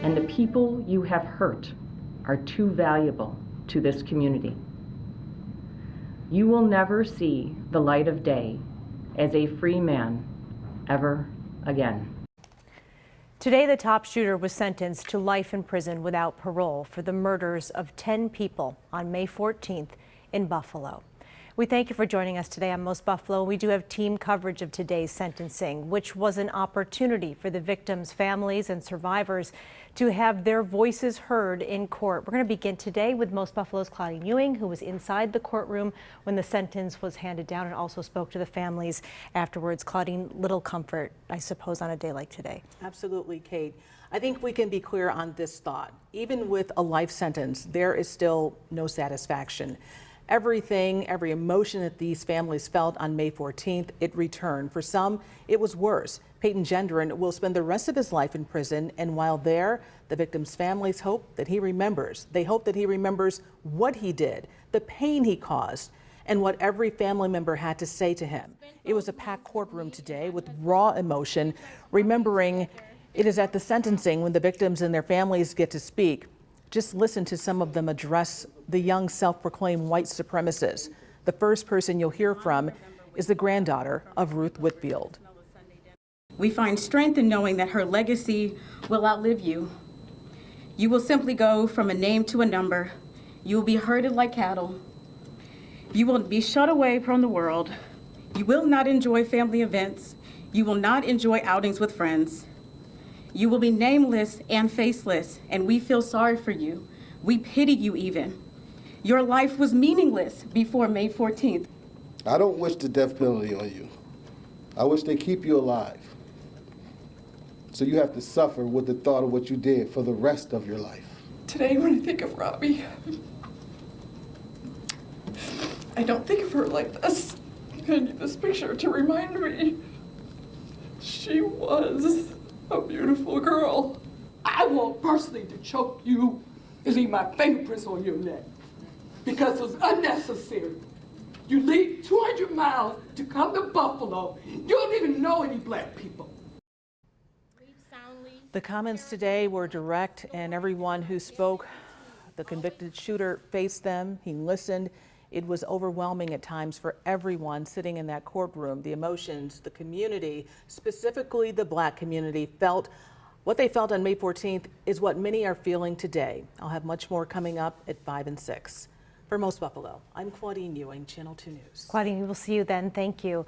and the people you have hurt are too valuable to this community. You will never see the light of day as a free man ever again. Today, the top shooter was sentenced to life in prison without parole for the murders of 10 people on May 14th in Buffalo. We thank you for joining us today on Most Buffalo. We do have team coverage of today's sentencing, which was an opportunity for the victims' families and survivors to have their voices heard in court. We're going to begin today with Most Buffalo's Claudine Ewing, who was inside the courtroom when the sentence was handed down and also spoke to the families afterwards. Claudine, little comfort, I suppose, on a day like today. Absolutely, Kate. I think we can be clear on this thought. Even with a life sentence, there is still no satisfaction. Everything, every emotion that these families felt on May 14th, it returned. For some, it was worse. Peyton Gendron will spend the rest of his life in prison, and while there, the victim's families hope that he remembers. They hope that he remembers what he did, the pain he caused, and what every family member had to say to him. It was a packed courtroom today with raw emotion, remembering it is at the sentencing when the victims and their families get to speak. Just listen to some of them address the young self-proclaimed white supremacists. The first person you'll hear from is the granddaughter of Ruth Whitfield. We find strength in knowing that her legacy will outlive you. You will simply go from a name to a number. You will be herded like cattle. You will be shut away from the world. You will not enjoy family events. You will not enjoy outings with friends. You will be nameless and faceless, and we feel sorry for you. We pity you even. Your life was meaningless before May 14th. I don't wish the death penalty on you. I wish they keep you alive. So you have to suffer with the thought of what you did for the rest of your life. Today, when I think of Robbie, I don't think of her like this. I need this picture to remind me she was a beautiful girl. I want personally to choke you and leave my fingerprints on your neck because it was unnecessary. You leave 200 miles to come to Buffalo. You don't even know any black people. The comments today were direct, and everyone who spoke, the convicted shooter faced them. He listened. It was overwhelming at times for everyone sitting in that courtroom. The emotions, the community, specifically the black community, felt what they felt on May 14th is what many are feeling today. I'll have much more coming up at 5 and 6. For Most Buffalo, I'm Claudine Ewing, Channel 2 News. Claudine, we will see you then. Thank you.